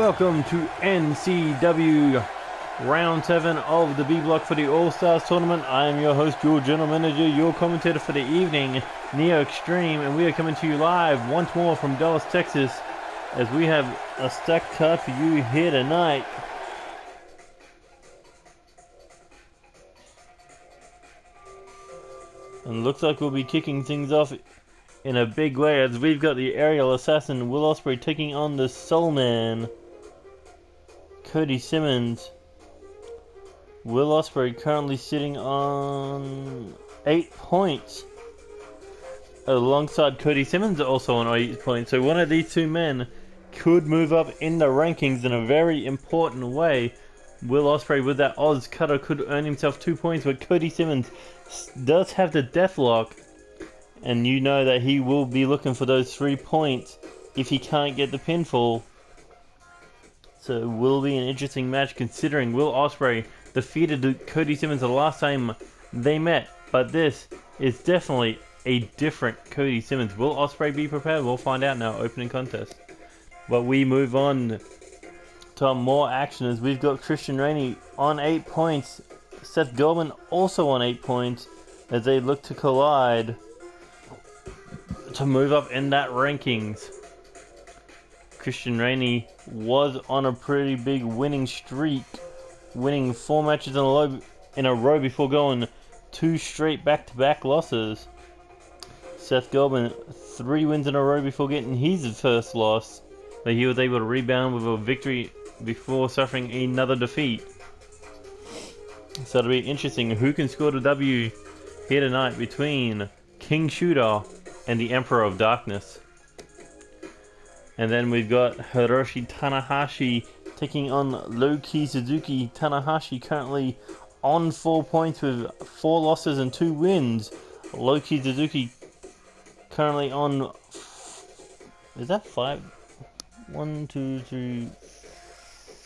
Welcome to NCW Round 7 of the B Block for the All-Stars tournament. I am your host, your general manager, your commentator for the evening, NeoXtreme, and we are coming to you live once more from Dallas, Texas, as we have a stacked card for you here tonight. And looks like we'll be kicking things off in a big way, as we've got the aerial assassin Will Ospreay taking on the Soul Man, Cody Simmons. Will Ospreay currently sitting on 8 points, alongside Cody Simmons also on 8 points. So one of these two men could move up in the rankings in a very important way. Will Ospreay with that Oz cutter could earn himself 2 points, but Cody Simmons does have the deathlock, and you know that he will be looking for those 3 points if he can't get the pinfall. So it will be an interesting match, considering Will Ospreay defeated Cody Simmons the last time they met, but this is definitely a different Cody Simmons. Will Ospreay be prepared? We'll find out now, opening contest. But we move on to more action, as we've got Rainey on 8 points, Seth Goldman also on 8 points, as they look to collide to move up in that rankings. Rainey was on a pretty big winning streak, winning 4 matches in a row before going 2 straight back-to-back losses. Seth Goldman 3 wins in a row before getting his first loss, but he was able to rebound with a victory before suffering another defeat. So it'll be interesting who can score the W here tonight between King Shooter and the Emperor of Darkness. And then we've got Hiroshi Tanahashi taking on Loki Suzuki. Tanahashi currently on 4 points with 4 losses and 2 wins. Loki Suzuki currently on... is that 5? 1, 2, 3,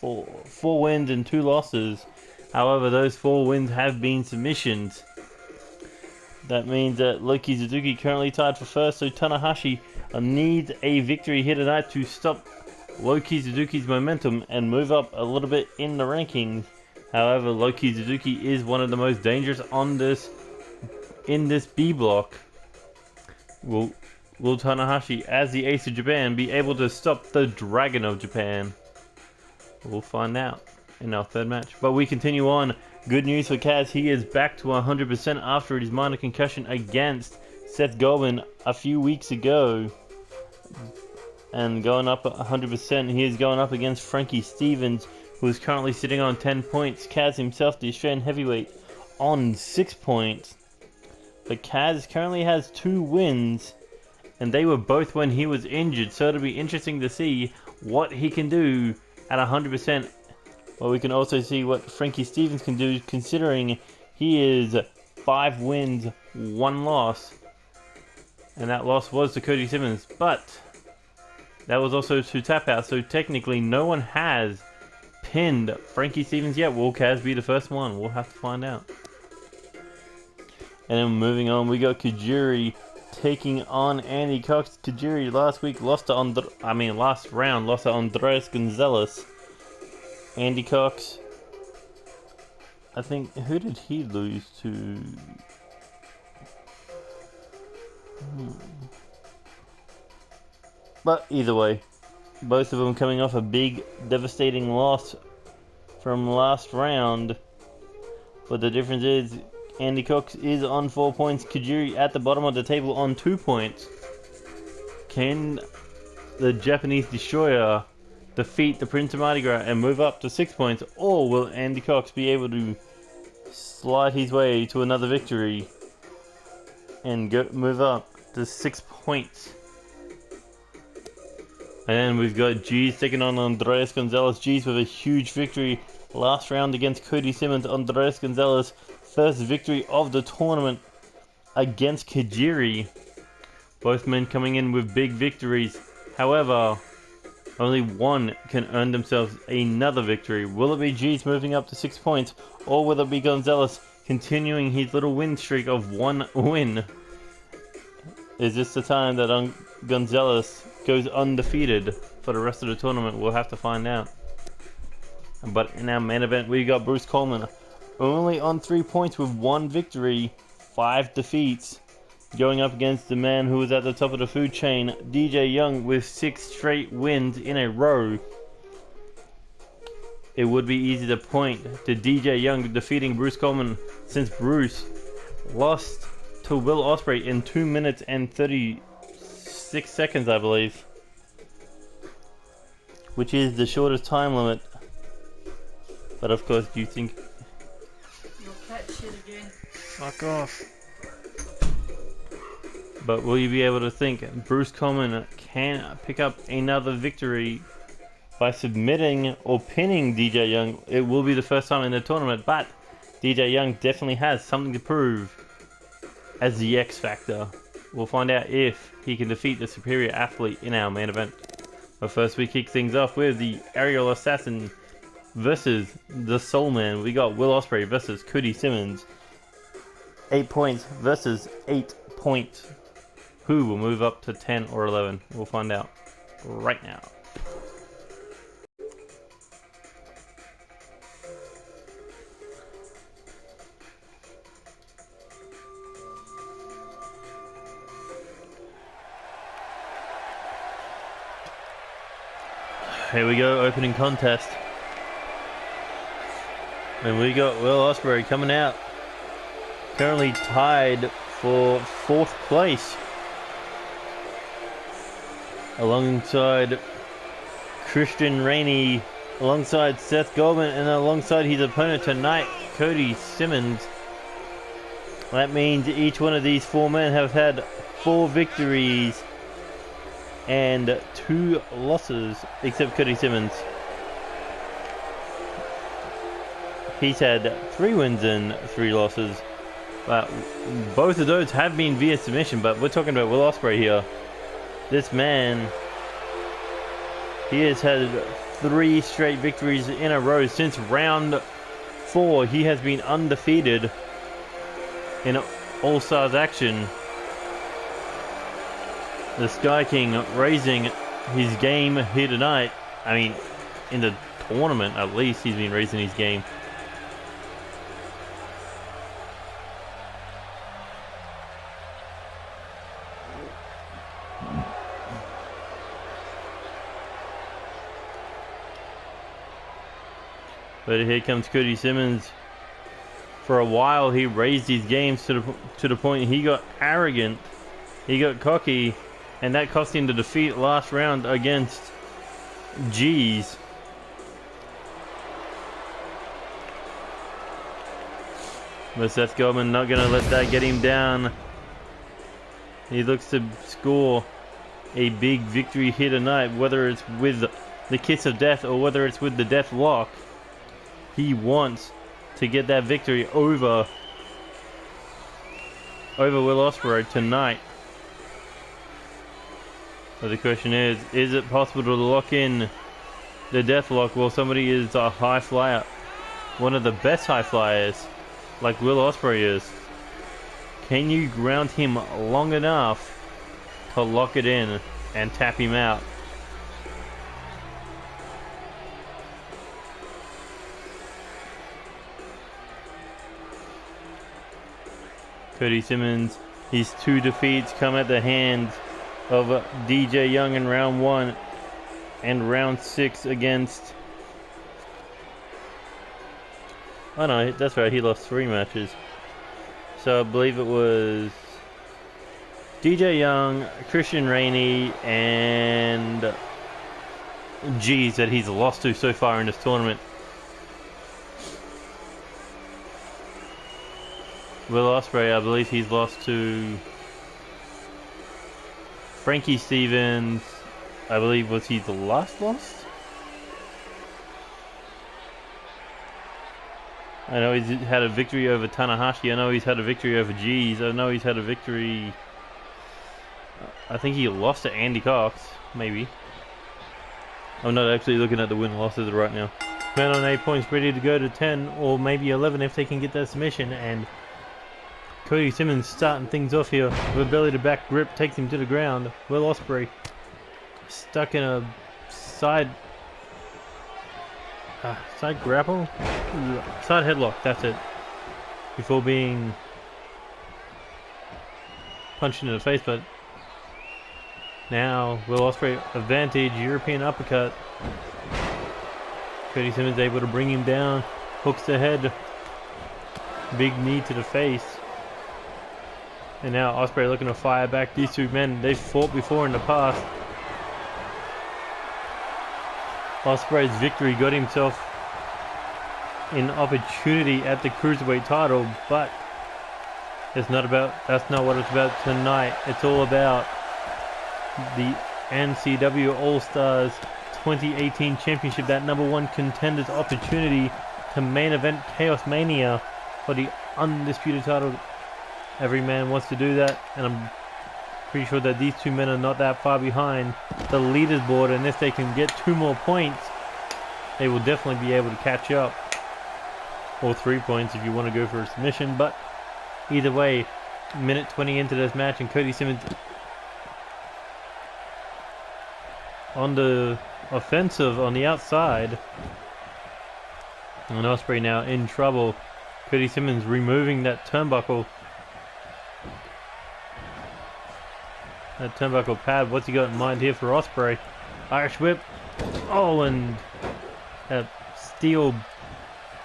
4. 4 wins and 2 losses. However, those 4 wins have been submissions. That means that Loki Suzuki currently tied for first, so Tanahashi needs a victory here tonight to stop Loki Suzuki's momentum and move up a little bit in the rankings. However, Loki Suzuki is one of the most dangerous in this B block. Will Tanahashi, as the Ace of Japan, be able to stop the Dragon of Japan? We'll find out in our third match. But we continue on. Good news for Kaz, he is back to 100% after his minor concussion against Seth Goldman a few weeks ago. And going up 100%, he is going up against Frankie Stevens, who is currently sitting on 10 points. Kaz himself, the Australian heavyweight, on 6 points. But Kaz currently has 2 wins, and they were both when he was injured. So it'll be interesting to see what he can do at 100%. Well, we can also see what Frankie Stevens can do, considering he is 5 wins, 1 loss. And that loss was to Cody Simmons, but that was also to Tap Out, so technically no one has pinned Frankie Stevens yet. Will Kaz be the first one? We'll have to find out. And then moving on, we got Kajiri taking on Andy Cox. Kajiri last round lost to Andreas Gonzales. Andy Cox, I think, who did he lose to? But either way, both of them coming off a big, devastating loss from last round. But the difference is, Andy Cox is on 4 points, Kajiri at the bottom of the table on 2 points. Can the Japanese Destroyer defeat the Prince of Mardi Gras and move up to 6 points, or will Andy Cox be able to slide his way to another victory and move up to 6 points? And then we've got G's taking on Andreas Gonzales. G's with a huge victory last round against Cody Simmons. Andreas Gonzales' first victory of the tournament against Kajiri. Both men coming in with big victories. However, only one can earn themselves another victory. Will it be G's moving up to 6 points, or will it be Gonzales continuing his little win streak of 1 win? Is this the time that Gonzales goes undefeated for the rest of the tournament? We'll have to find out. But in our main event, we got Bruce Coleman only on 3 points with 1 victory, 5 defeats, going up against the man who was at the top of the food chain, DJ Young, with 6 straight wins in a row. It would be easy to point to DJ Young defeating Bruce Coleman, since Bruce lost to Will Ospreay in 2 minutes and 36 seconds, I believe, which is the shortest time limit. But of course, do you think... You'll catch shit again. Fuck off. But will you be able to think Bruce Coleman can pick up another victory by submitting or pinning DJ Young? It will be the first time in the tournament, but DJ Young definitely has something to prove as the X Factor. We'll find out if he can defeat the superior athlete in our main event. But first, we kick things off with the Aerial Assassin versus the Soul Man. We got Will Ospreay versus Cody Simmons. 8 points versus 8 points. Who will move up to 10 or 11? We'll find out right now. Here we go, opening contest. And we got Will Ospreay coming out. Currently tied for 4th place. Alongside Christain, Rainey, alongside Seth Goldman, and alongside his opponent tonight, Cody Simmons. That means each one of these 4 men have had 4 victories and 2 losses, except Cody Simmons. He's had 3 wins and 3 losses. But both of those have been via submission, but we're talking about Will Ospreay here. This man, he has had 3 straight victories in a row since round 4. He has been undefeated in AllStars action. The Sky King raising his game here tonight. I mean, in the tournament at least, he's been raising his game. But here comes Cody Simmons. For a while, he raised his games to the point he got arrogant, he got cocky, and that cost him the defeat last round against G's. But Seth Goldman not going to let that get him down. He looks to score a big victory here tonight, whether it's with the Kiss of Death or whether it's with the Death Lock. He wants to get that victory over Will Ospreay tonight. So the question is it possible to lock in the Death Lock while somebody is a high flyer, one of the best high flyers, like Will Ospreay is? Can you ground him long enough to lock it in and tap him out? Cody Simmons, his 2 defeats come at the hands of DJ Young in round 1 and round 6 against... Oh no, that's right, he lost 3 matches. So I believe it was DJ Young, Christain, Rainey, and G's that he's lost to so far in this tournament. Will Ospreay, I believe he's lost to Frankie Stevens. I believe was he the last loss? I know he's had a victory over Tanahashi. I know he's had a victory over G's. I know he's had a victory. I think he lost to Andy Cox, maybe. I'm not actually looking at the win-losses right now. Man on 8 points, ready to go to 10 or maybe 11 if they can get that submission. And Cody Simmons starting things off here with a belly to back grip, takes him to the ground. Will Ospreay stuck in a side grapple? Side headlock, that's it. Before being punched in the face, but now Will Ospreay advantage, European uppercut. Cody Simmons able to bring him down, hooks the head, big knee to the face. And now Ospreay looking to fire back. These two men, they've fought before in the past. Ospreay's victory got himself an opportunity at the Cruiserweight title, but that's not what it's about tonight. It's all about the NCW AllStars 2018 Championship, that #1 contender's opportunity to main event Chaos Mania for the undisputed title. Every man wants to do that, and I'm pretty sure that these two men are not that far behind the leaders board, and if they can get 2 more points, they will definitely be able to catch up. Or 3 points if you want to go for a submission, but either way, minute 20 into this match, and Cody Simmons on the offensive on the outside. And Ospreay now in trouble. Cody Simmons removing that turnbuckle. That turnbuckle pad. What's he got in mind here for Ospreay? Irish whip. Oh, and that steel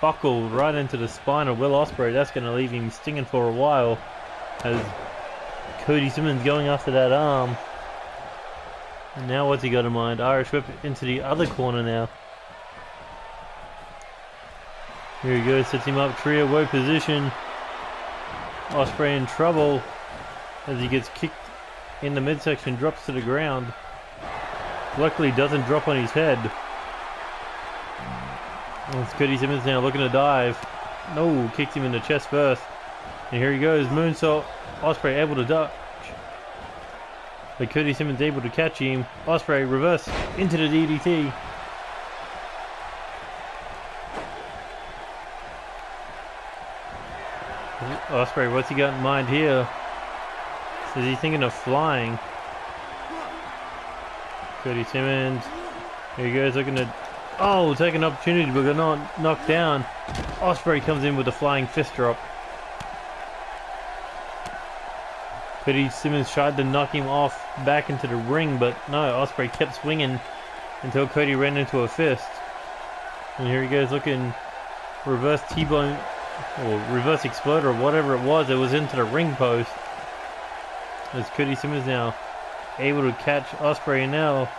buckle right into the spine of Will Ospreay. That's going to leave him stinging for a while. As Cody Simmons going after that arm. And now what's he got in mind? Irish whip into the other corner now. Here he goes, sets him up, trio woe position. Ospreay in trouble as he gets kicked in the midsection, drops to the ground. Luckily doesn't drop on his head. And it's Cody Simmons now looking to dive. No, kicks him in the chest first. And here he goes, moonsault. Ospreay able to duck. But Cody Simmons able to catch him. Ospreay reverse into the DDT. Ospreay, what's he got in mind here? Is he thinking of flying? Cody Simmons. Here he goes, looking to... Oh, take an opportunity, but got not knocked down. Ospreay comes in with a flying fist drop. Cody Simmons tried to knock him off back into the ring, but no, Ospreay kept swinging until Cody ran into a fist. And here he goes, looking reverse T-bone, or reverse exploder, or whatever it was into the ring post. As Cody Simmons now able to catch Ospreay, and now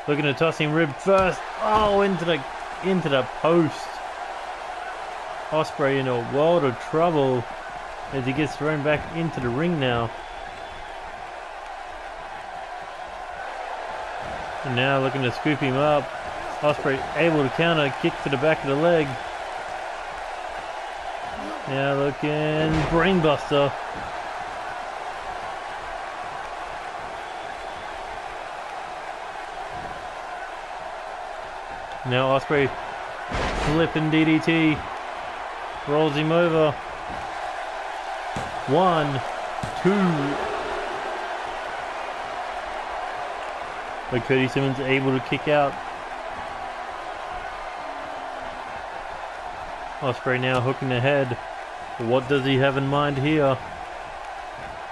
looking to toss him rib first. Oh, into the post. Ospreay in a world of trouble as he gets thrown back into the ring now. And now looking to scoop him up. Ospreay able to counter, kick to the back of the leg. Now looking brainbuster. Now Ospreay flipping DDT. Rolls him over. 1, 2. But Cody Simmons able to kick out. Ospreay now hooking the head. What does he have in mind here?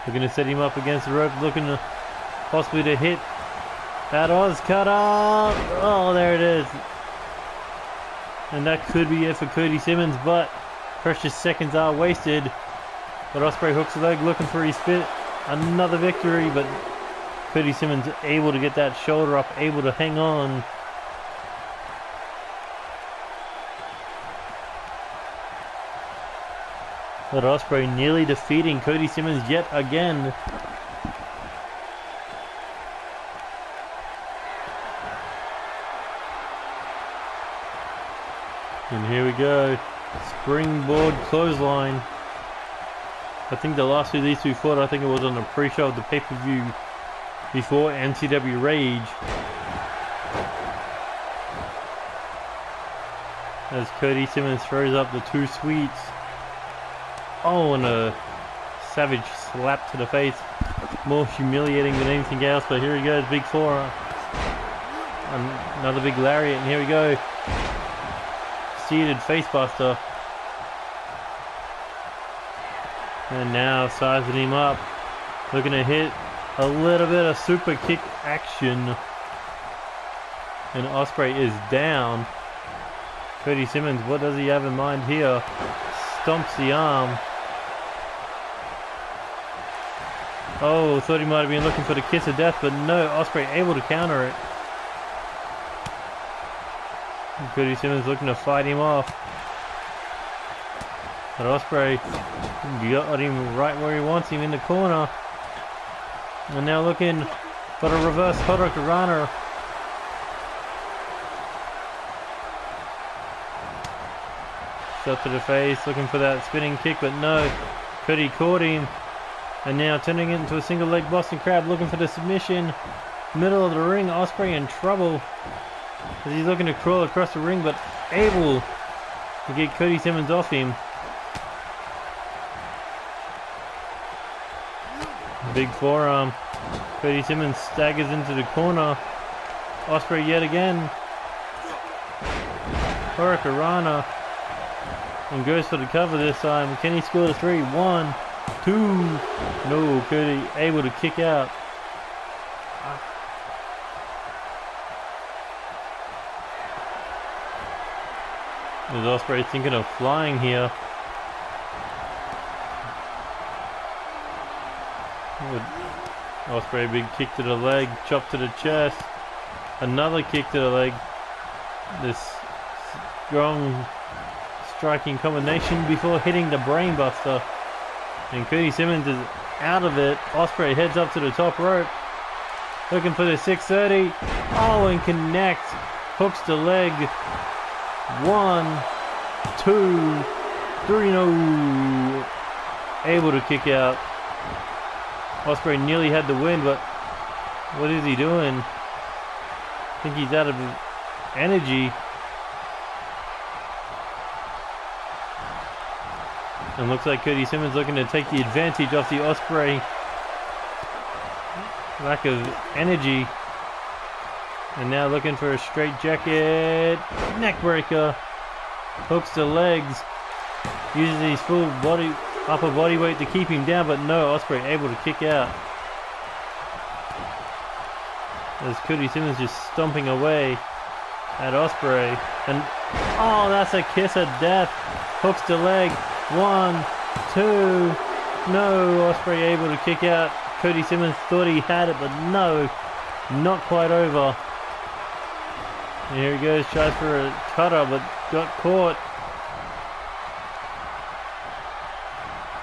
Looking to set him up against the rope. Looking to possibly to hit that Oz cutter. Oh, there it is. And that could be it for Cody Simmons, but precious seconds are wasted. But Ospreay hooks the leg, looking for his fit. Another victory, but Cody Simmons able to get that shoulder up, able to hang on. But Ospreay nearly defeating Cody Simmons yet again. And here we go. Springboard clothesline. I think the last two these two fought, I think it was on the pre-show of the pay-per-view before NCW Rage. As Cody Simmons throws up the 2 sweets. Oh, and a savage slap to the face. More humiliating than anything else, but here he goes, big forearm. Another big lariat, and here we go. Seated facebuster. And now sizing him up. Looking to hit a little bit of super kick action. And Ospreay is down. Cody Simmons, what does he have in mind here? Stomps the arm. Oh, thought he might have been looking for the kiss of death, but no, Ospreay able to counter it. And Cody Simmons looking to fight him off. But Ospreay got him right where he wants him, in the corner. And now looking for the reverse Hurricanrana. Shot to the face, looking for that spinning kick, but no. Cody caught him. And now turning it into a single leg Boston Crab, looking for the submission. Middle of the ring, Ospreay in trouble. As he's looking to crawl across the ring, but able to get Cody Simmons off him. Big forearm. Cody Simmons staggers into the corner. Ospreay yet again. Hurricanrana. And goes for the cover this time. Can he score the 3? 1, 2. No, Cody able to kick out. Is Ospreay thinking of flying here? Ospreay, big kick to the leg, chop to the chest, another kick to the leg. This strong striking combination before hitting the brainbuster. And Cody Simmons is out of it. Ospreay heads up to the top rope, looking for the 630. Oh, and connect. Hooks the leg. 1, 2, 3, no. Able to kick out. Ospreay nearly had the win, but what is he doing? I think he's out of energy. And looks like Cody Simmons looking to take the advantage off the Ospreay lack of energy. And now looking for a straight jacket. Neck breaker. Hooks the legs. Uses his full body, upper body weight to keep him down, but no, Ospreay able to kick out. As Cody Simmons just stomping away at Ospreay. And oh, that's a kiss of death. Hooks the leg. 1, 2. No, Ospreay able to kick out. Cody Simmons thought he had it, but no, not quite over. And here he goes, tries for a cutter, but got caught.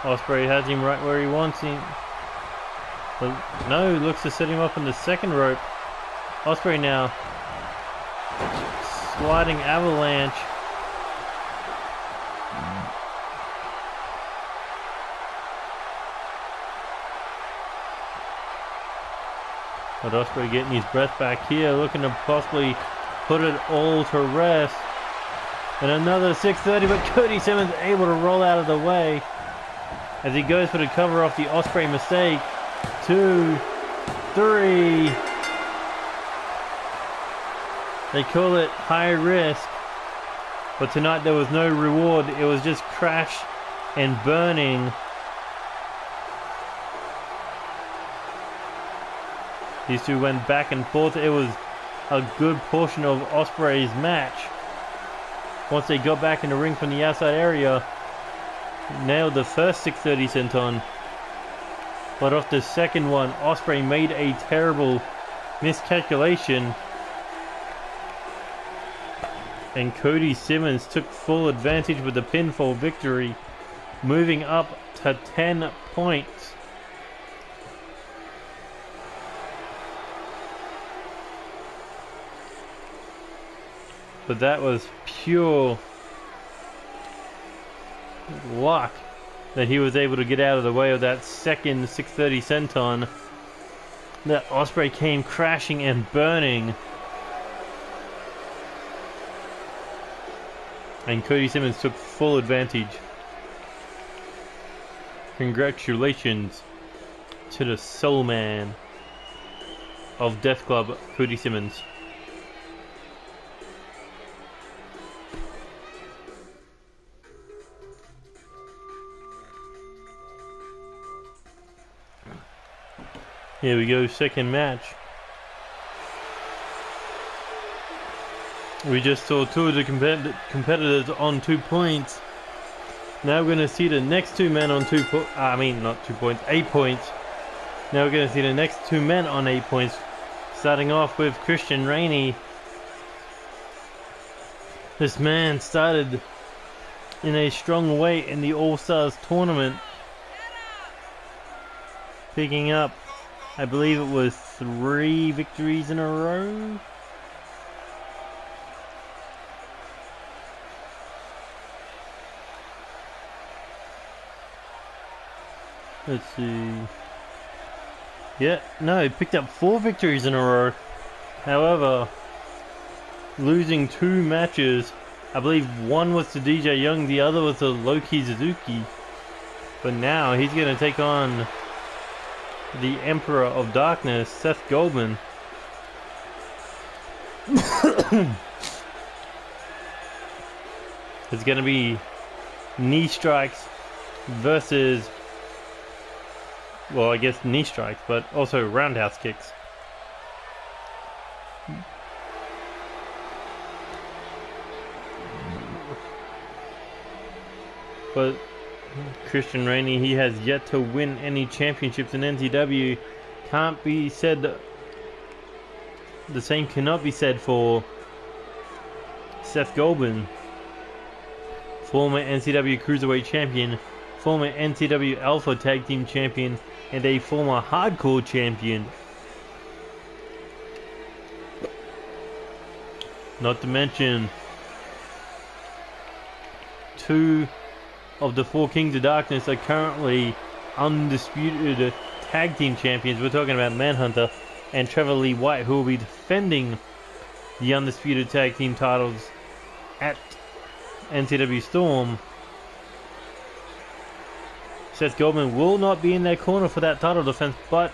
Ospreay has him right where he wants him. But no, looks to set him up in the second rope. Ospreay now. Sliding avalanche. But Ospreay getting his breath back here, looking to possibly put it all to rest. And another 630, but Cody Simmons able to roll out of the way as he goes for the cover off the Ospreay mistake. 2, 3. They call it high risk, but tonight there was no reward. It was just crash and burning. These two went back and forth. It was a good portion of Ospreay's match. Once they got back in the ring from the outside area, nailed the first 630 senton. But off the second one, Ospreay made a terrible miscalculation. And Cody Simmons took full advantage with the pinfall victory, moving up to 10 points. But that was pure luck that he was able to get out of the way of that second 630 senton. That Ospreay came crashing and burning. And Cody Simmons took full advantage. Congratulations to the Soul Man of Death Club, Cody Simmons. Here we go, second match. We just saw two of the competitors on 2 points. Now we're going to see the next two men on 2 points. I mean, not 2 points, 8 points. Now we're going to see the next two men on 8 points. Starting off with Christain Rainey. This man started in a strong way in the All-Stars tournament. Picking up, I believe it was 3 victories in a row. Let's see. Yeah, no, he picked up 4 victories in a row. However, losing 2 matches. I believe one was to DJ Young, the other was to Loki Suzuki. But now he's going to take on the Emperor of Darkness, Seth Goldman. It's going to be knee strikes versus, well, I guess knee strikes, but also roundhouse kicks. But Christain Rainey, he has yet to win any championships in NCW. Can't be said. The same cannot be said for Seth Goldman, former NCW Cruiserweight Champion, former NCW Alpha Tag Team Champion, and a former Hardcore Champion. Not to mention 2 of the 4 Kings of Darkness are currently undisputed tag team champions. We're talking about Manhunter and Trevor Lee White, who will be defending the undisputed tag team titles at NCW Storm. Seth Goldman will not be in their corner for that title defense, but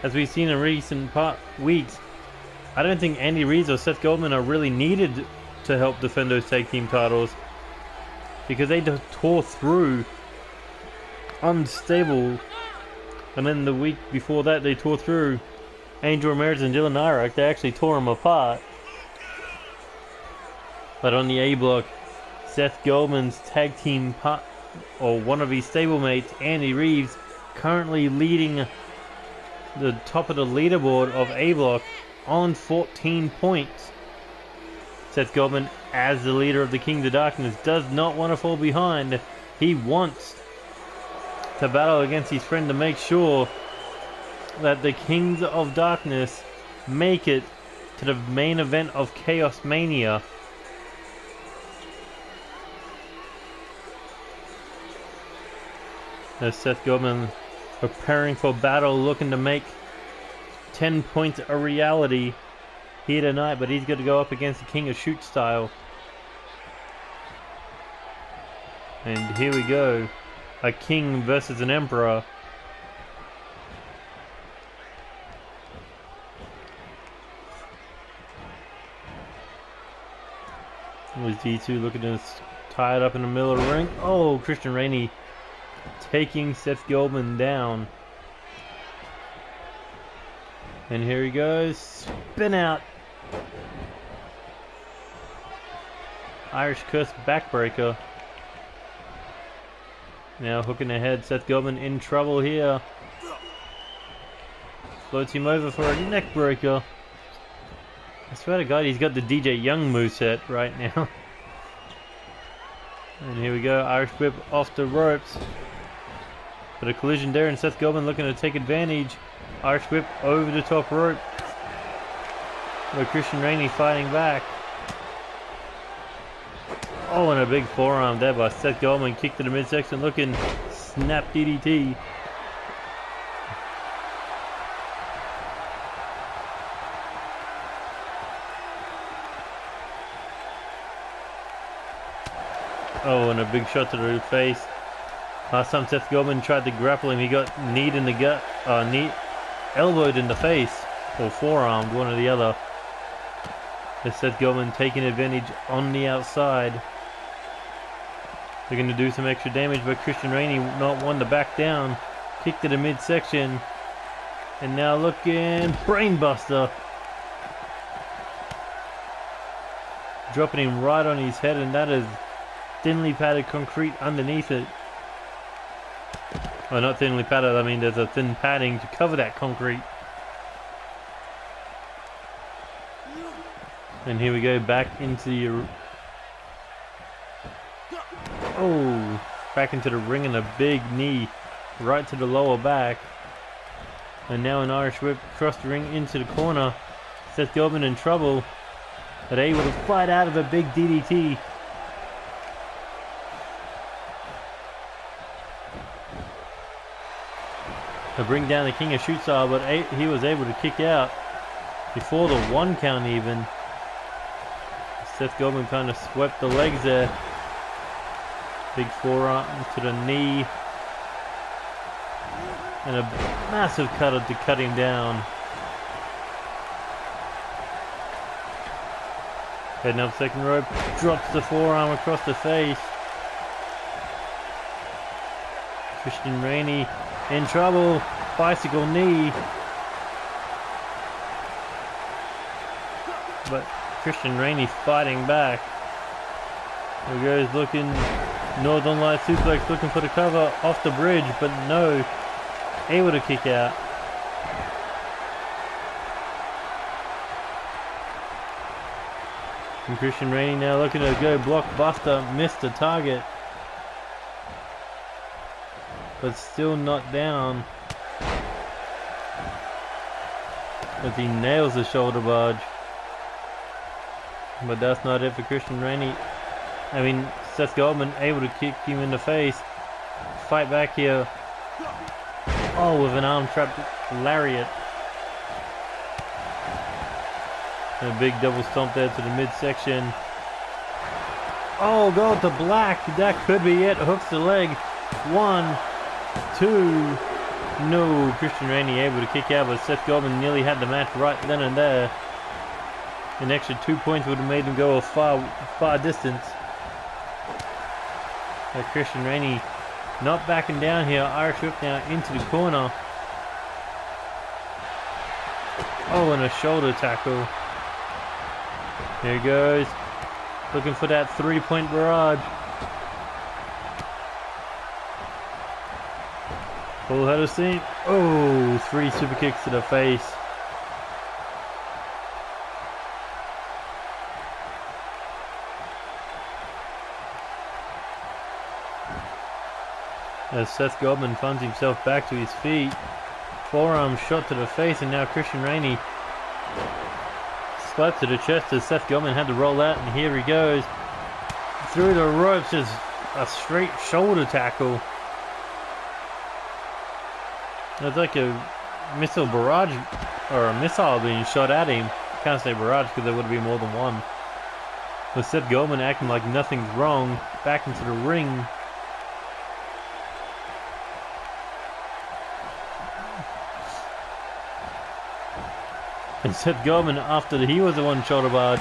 as we've seen in recent weeks, I don't think Andy Reid or Seth Goldman are really needed to help defend those tag team titles, because they tore through Unstable, and then the week before that they tore through Angel Ramirez and Dylan Irak. They actually tore them apart. But on the A block, Seth Goldman's tag team or one of his stablemates, Andy Reeves, currently leading the top of the leaderboard of A block on 14 points. Seth Goldman, as the leader of the Kings of Darkness, does not want to fall behind. He wants to battle against his friend to make sure that the Kings of Darkness make it to the main event of Chaos Mania. As Seth Goldman preparing for battle, looking to make 10 points a reality here tonight, but he's going to go up against the King of Shoot Style. And here we go, a king versus an emperor. Was D2 looking to tie it up in the middle of the ring? Oh, Christain Rainey taking Seth Goldman down. And here he goes, spin out. Irish Curse backbreaker. Now hooking ahead, Seth Goldman in trouble here. Floats him over for a neck breaker. I swear to God, he's got the DJ Young moveset right now. And here we go, Irish whip off the ropes. But a collision there, and Seth Goldman looking to take advantage. Irish whip over the top rope. But Christain Rainey fighting back. Oh, and a big forearm there by Seth Goldman. Kick to the midsection, looking snap DDT. Oh, and a big shot to the face. Last time Seth Goldman tried to grapple him, he got kneed in the gut, elbowed in the face, or forearmed, one or the other. As Seth Goldman taking advantage on the outside. They're going to do some extra damage, but Christain Rainey not one to back down. Kick to the midsection. And now looking, brainbuster. Dropping him right on his head, and that is thinly padded concrete underneath it. Well, not thinly padded, I mean there's a thin padding to cover that concrete. And here we go, back into your... Oh, back into the ring, and a big knee right to the lower back. And now an Irish whip across the ring into the corner. Seth Goldman in trouble, but able to fight out of a big DDT. To bring down the King of Shoot Style, but he was able to kick out before the 1 count even. Seth Goldman kind of swept the legs there. Big forearm to the knee. And a massive cutter to cut him down. Heading up second rope, drops the forearm across the face. Christain Rainey in trouble, bicycle knee. But Christain Rainey fighting back. There goes looking, Northern Light suplex, looking for the cover off the bridge, but no, able to kick out. And Christain Rainey now looking to go blockbuster, missed the target, but still not down. As he nails the shoulder barge. But that's not it for Christain Rainey. I mean, Seth Goldman able to kick him in the face. Fight back here. Oh, with an arm trap lariat. And a big double stomp there to the midsection. Oh, go to black. That could be it. Hooks the leg. 1, 2. No, Christain Rainey able to kick out, but Seth Goldman nearly had the match right then and there. An extra 2 points would have made him go a far distance. But Christain Rainey not backing down here. Irish whip now into the corner. Oh, and a shoulder tackle. Here he goes. Looking for that 3-point barrage. Full head of steam. Oh, 3 super kicks to the face. As Seth Goldman funds himself back to his feet. Forearm shot to the face, and now Christain Rainey slap to the chest as Seth Goldman had to roll out, and here he goes. Through the ropes, just a straight shoulder tackle. It's like a missile barrage, or a missile being shot at him. Can't say barrage because there would be more than one. With Seth Goldman acting like nothing's wrong, back into the ring. And Seth Goldman, after he was the one shoulder barge,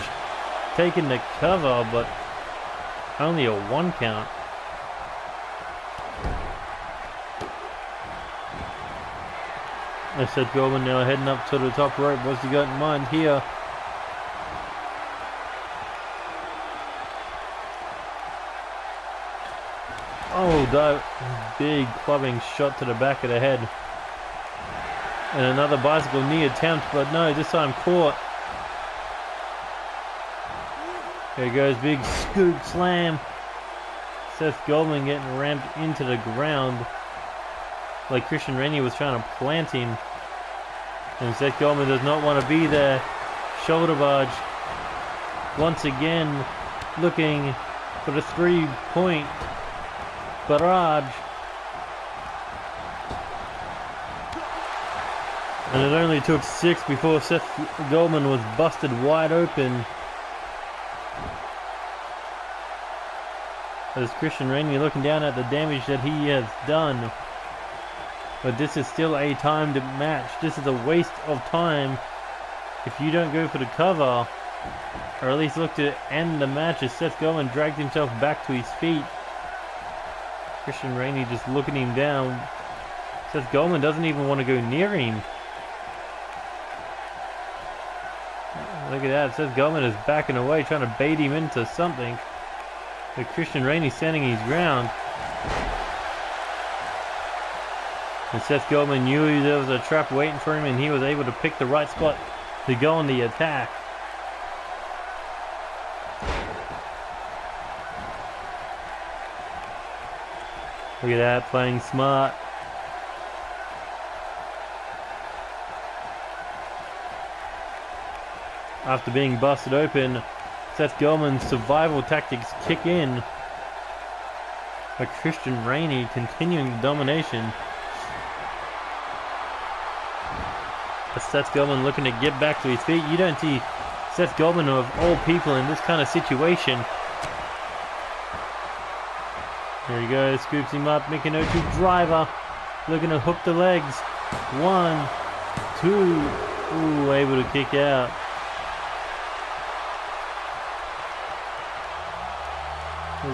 taking the cover, but only a 1 count. And Seth Goldman now heading up to the top rope. What's he got in mind here? Oh, that big clubbing shot to the back of the head. And another bicycle knee attempt, but no, this time caught. There goes, big scoop slam. Seth Goldman getting ramped into the ground. Like Christain Rainey was trying to plant him. And Seth Goldman does not want to be there. Shoulder barge. Once again, looking for the 3-point barrage. And it only took 6 before Seth Goldman was busted wide open. As Christain Rainey looking down at the damage that he has done. But this is still a timed match. This is a waste of time if you don't go for the cover. Or at least look to end the match as Seth Goldman dragged himself back to his feet. Christain Rainey just looking him down. Seth Goldman doesn't even want to go near him. Look at that. Seth Goldman is backing away, trying to bait him into something. But Christain Rainey standing his ground. And Seth Goldman knew there was a trap waiting for him, and he was able to pick the right spot to go on the attack. Look at that, playing smart. After being busted open, Seth Goldman's survival tactics kick in. But Christain Rainey continuing the domination. But Seth Goldman looking to get back to his feet. You don't see Seth Goldman of all people in this kind of situation. There he goes, scoops him up, Mikinochi driver, looking to hook the legs. 1, 2, ooh, able to kick out.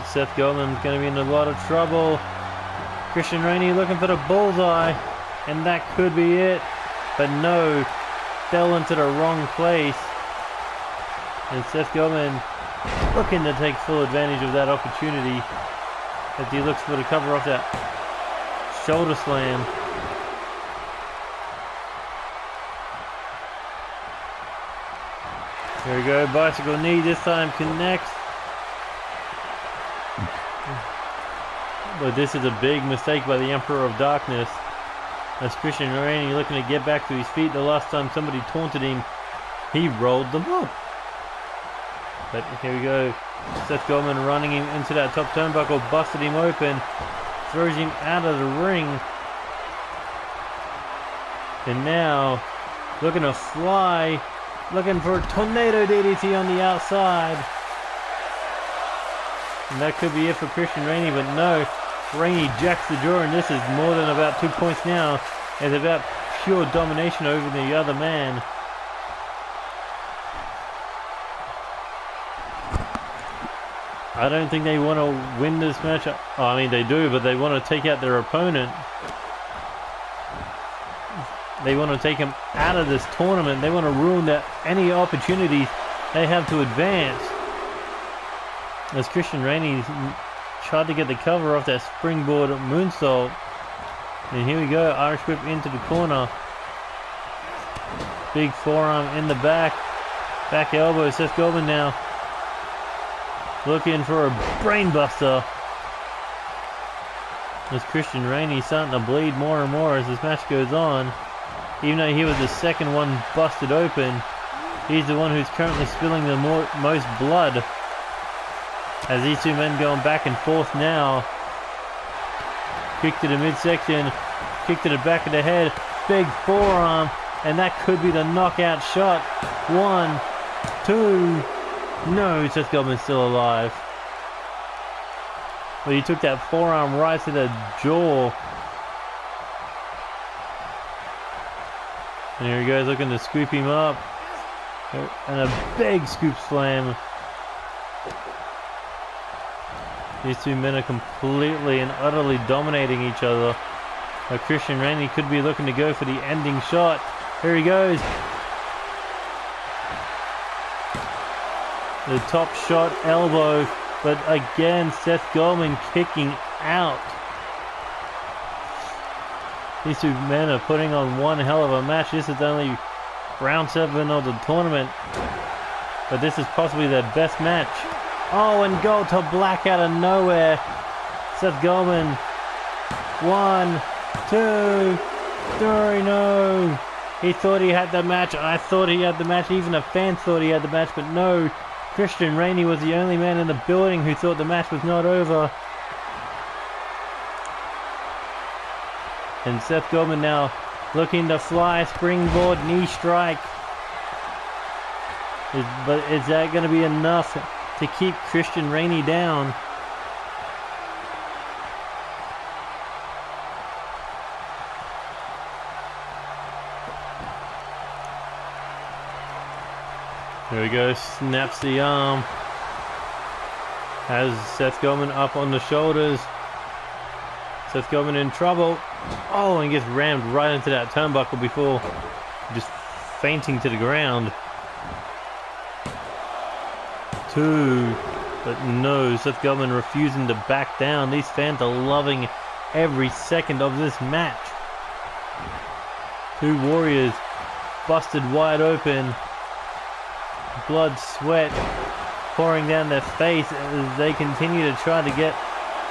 Seth Goldman's going to be in a lot of trouble. Christain Rainey looking for the bullseye, and that could be it, but no, fell into the wrong place. And Seth Goldman looking to take full advantage of that opportunity as he looks for the cover off that shoulder slam. There we go, bicycle knee, this time connects. But this is a big mistake by the Emperor of Darkness. As Christain Rainey looking to get back to his feet. The last time somebody taunted him, he rolled them up. But here we go. Seth Goldman running him into that top turnbuckle, busted him open, throws him out of the ring. And now, looking to fly, looking for a tornado DDT on the outside. And that could be it for Christain Rainey, but no. Rainey jacks the jaw, and this is more than about 2 points now. It's about pure domination over the other man. I don't think they want to win this match. Oh, I mean, they do, but they want to take out their opponent. They want to take him out of this tournament. They want to ruin any opportunities they have to advance. As Christain Rainey tried to get the cover off that springboard moonsault. And here we go, Irish whip into the corner. Big forearm in the back. Back elbow, Seth Goldman now looking for a brainbuster. As Christain Rainey starting to bleed more and more as this match goes on. Even though he was the second one busted open, he's the one who's currently spilling the most blood. As these two men going back and forth now. Kick to the midsection, kick to the back of the head, big forearm, and that could be the knockout shot. 1, 2, no, Seth Goldman's still alive. But he took that forearm right to the jaw. And here he goes, looking to scoop him up. And a big scoop slam. These two men are completely and utterly dominating each other. Christain Rainey could be looking to go for the ending shot. Here he goes. The top shot elbow, but again Seth Goldman kicking out. These two men are putting on one hell of a match. This is only round 7 of the tournament, but this is possibly their best match. Oh, and gold to black out of nowhere. Seth Goldman. 1, 2, 3, no. He thought he had the match. I thought he had the match. Even the fans thought he had the match, but no. Christain Rainey was the only man in the building who thought the match was not over. And Seth Goldman now looking to fly, springboard, knee strike. But is that going to be enough to keep Christain Rainey down? There we go, snaps the arm. Has Seth Goldman up on the shoulders. Seth Goldman in trouble. Oh, and gets rammed right into that turnbuckle before just fainting to the ground. 2. But no, Seth Goldman refusing to back down. These fans are loving every second of this match. Two warriors busted wide open. Blood, sweat pouring down their face as they continue to try to get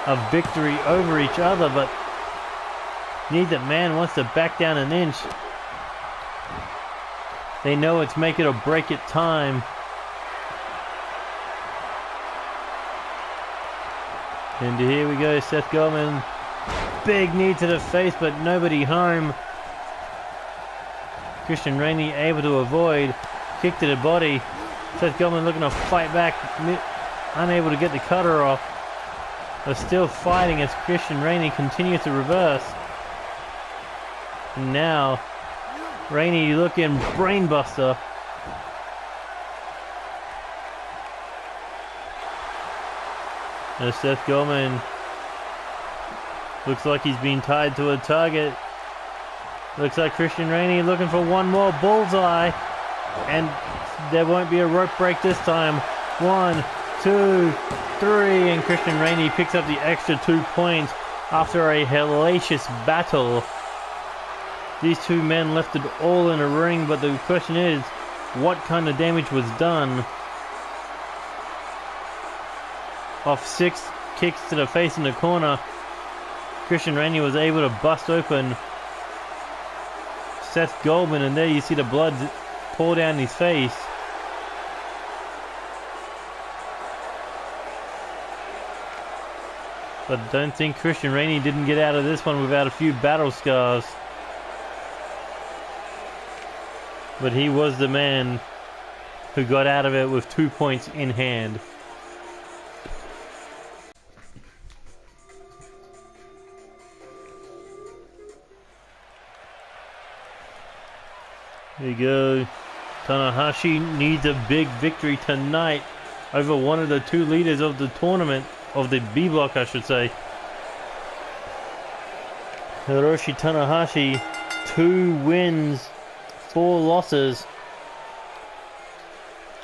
a victory over each other, but neither man wants to back down an inch. They know it's make it or break it time. And here we go, Seth Goldman. Big knee to the face, but nobody home. Christain Rainey able to avoid. Kick to the body. Seth Goldman looking to fight back, unable to get the cutter off. They're still fighting as Christain Rainey continues to reverse. And now, Rainey looking brainbuster. As Seth Goldman looks like he's been tied to a target. Looks like Christain Rainey looking for one more bullseye. And there won't be a rope break this time. 1, 2, 3. And Christain Rainey picks up the extra 2 points after a hellacious battle. These two men left it all in a ring, but the question is, what kind of damage was done? Off 6 kicks to the face in the corner, Christain Rainey was able to bust open Seth Goldman, and there you see the blood pour down his face. But I don't think Christain Rainey didn't get out of this one without a few battle scars. But he was the man who got out of it with 2 points in hand. There you go. Tanahashi needs a big victory tonight over one of the 2 leaders of the tournament, of the B block I should say. Hiroshi Tanahashi, 2 wins, 4 losses.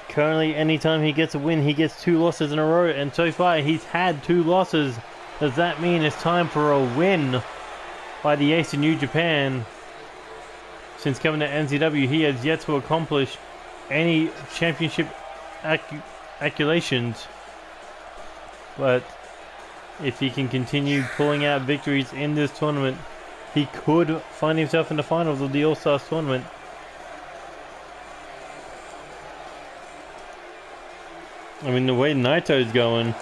Currently, anytime he gets a win, he gets 2 losses in a row, and so far he's had 2 losses. Does that mean it's time for a win by the ace of New Japan? Since coming to NCW, he has yet to accomplish any championship accolations. But if he can continue pulling out victories in this tournament, he could find himself in the finals of the AllStars tournament. I mean, the way Naito's going,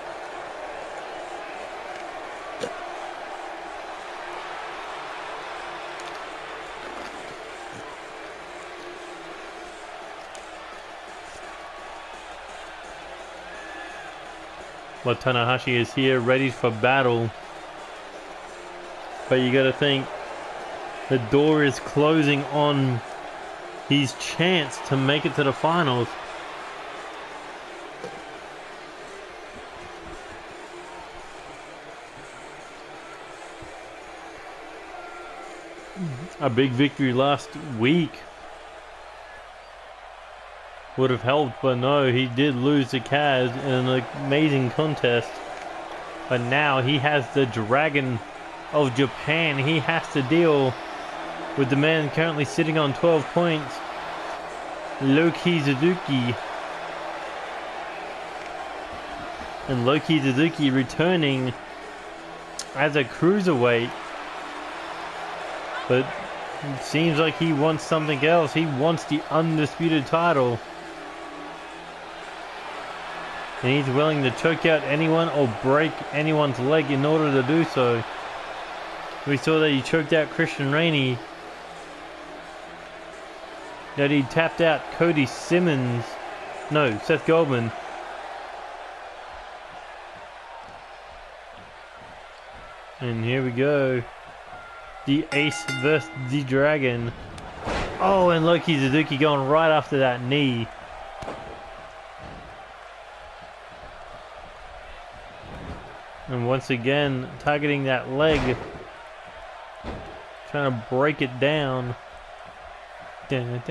but Tanahashi is here ready for battle. But you gotta think, the door is closing on his chance to make it to the finals. A big victory last week would have helped, but no, he did lose to Kaz in an amazing contest. But now he has the Dragon of Japan. He has to deal with the man currently sitting on 12 points, Loki Suzuki. And Loki Suzuki returning as a cruiserweight. But it seems like he wants something else. He wants the undisputed title. And he's willing to choke out anyone or break anyone's leg in order to do so. We saw that he choked out Christain Rainey. That he tapped out Cody Simmons. No, Seth Goldman. And here we go. The Ace versus the Dragon. Oh, and Loki Suzuki going right after that knee. And once again, targeting that leg. Trying to break it down. No.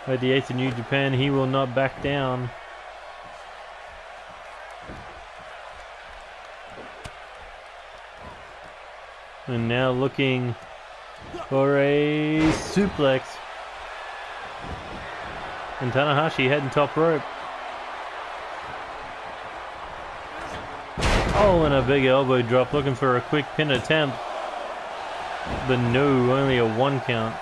But the ace of New Japan, he will not back down. And now looking for a suplex. And Tanahashi heading top rope. Oh, and a big elbow drop, looking for a quick pin attempt. But no, only a 1 count.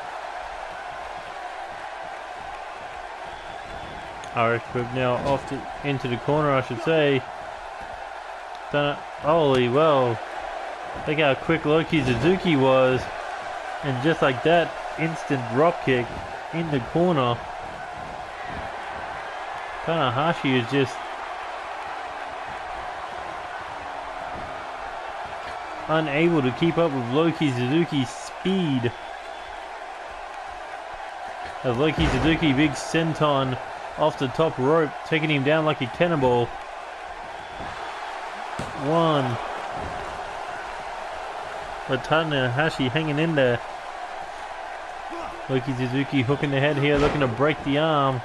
Irish whip now off into the corner, I should say. Holy well. Look how quick Loki Suzuki was. And just like that, instant drop kick in the corner. Tanahashi is just unable to keep up with Loki Suzuki's speed. As Loki Suzuki, big senton off the top rope, taking him down like a cannonball. 1. But Tanahashi hanging in there. Loki Suzuki hooking the head here, looking to break the arm.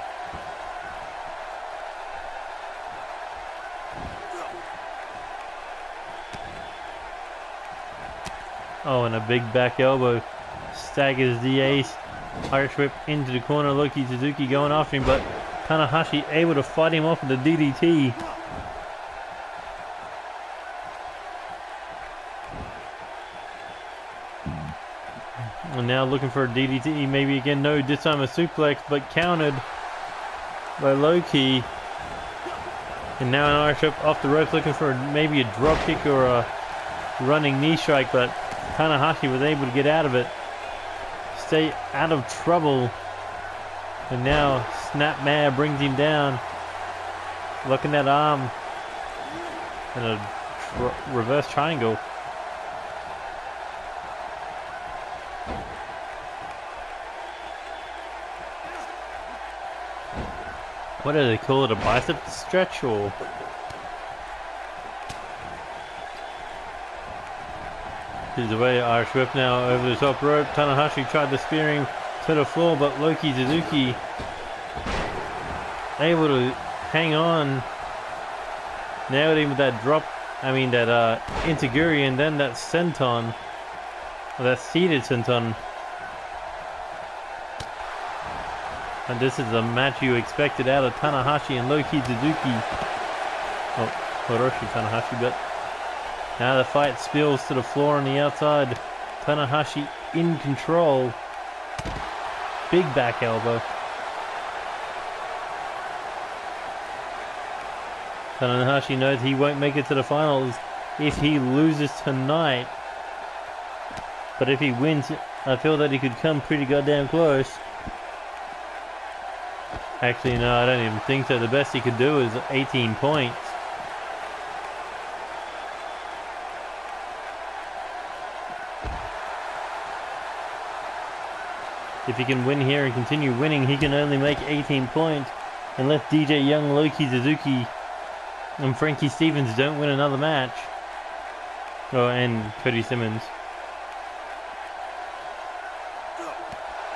Oh, and a big back elbow. Staggers the ace. Irish whip into the corner. Loki Suzuki going after him, but Tanahashi able to fight him off with the DDT. And now looking for a DDT, maybe again, no, this time a suplex, but countered by Loki. And now an Irish whip off the ropes, looking for maybe a drop kick or a running knee strike, but Tanahashi was able to get out of it. Stay out of trouble. And now Snapmare brings him down. Looking at arm. And a reverse triangle. What do they call it? A bicep stretch or? Here's the way, Irish whip now over the top rope. Tanahashi tried to spear him to the floor, but Loki Suzuki able to hang on. Nailed him with that drop, that Intiguri, and then that senton. Or that seated senton. And this is the match you expected out of Tanahashi and Loki Suzuki. Oh, Hiroshi Tanahashi, but now the fight spills to the floor on the outside. Tanahashi in control. Big back elbow. Tanahashi knows he won't make it to the finals if he loses tonight. But if he wins, I feel that he could come pretty goddamn close. Actually, no, I don't even think so. The best he could do is 18 points. If he can win here and continue winning, he can only make 18 points unless DJ Young, Loki Suzuki, and Frankie Stevens don't win another match. Oh, and Cody Simmons.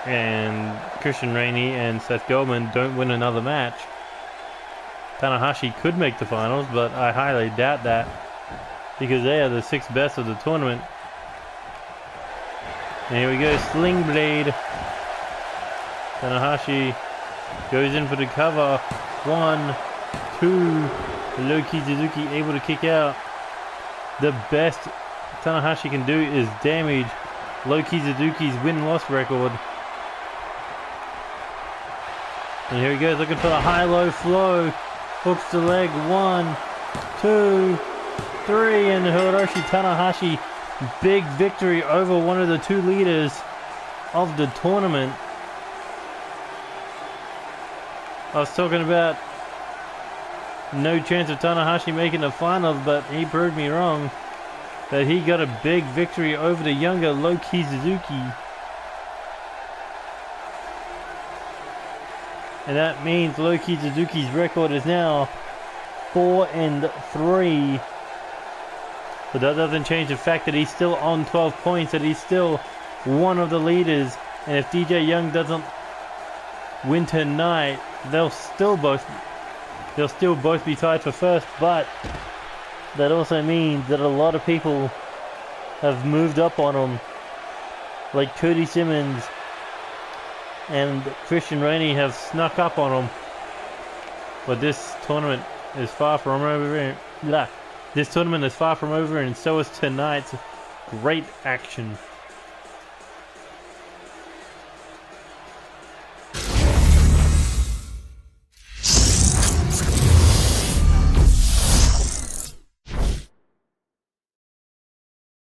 And Christain Rainey and Seth Goldman don't win another match. Tanahashi could make the finals, but I highly doubt that because they are the 6th best of the tournament. And here we go, Sling Blade. Tanahashi goes in for the cover. 1, 2. Loki Suzuki able to kick out. The best Tanahashi can do is damage Loki Suzuki's win-loss record. And here he goes, looking for the high-low flow. Hooks the leg. 1, 2, 3. And Hiroshi Tanahashi, big victory over one of the 2 leaders of the tournament. I was talking about no chance of Tanahashi making the finals, but he proved me wrong. That he got a big victory over the younger Loki Suzuki. And that means Loki Suzuki's record is now 4-3. But that doesn't change the fact that he's still on 12 points, that he's still one of the leaders. And if DJ Young doesn't win tonight, they'll still both be tied for first, but that also means that a lot of people have moved up on them, like Cody Simmons and Christain Rainey have snuck up on them. But this tournament is far from over. This tournament is far from over, and so is tonight's great action.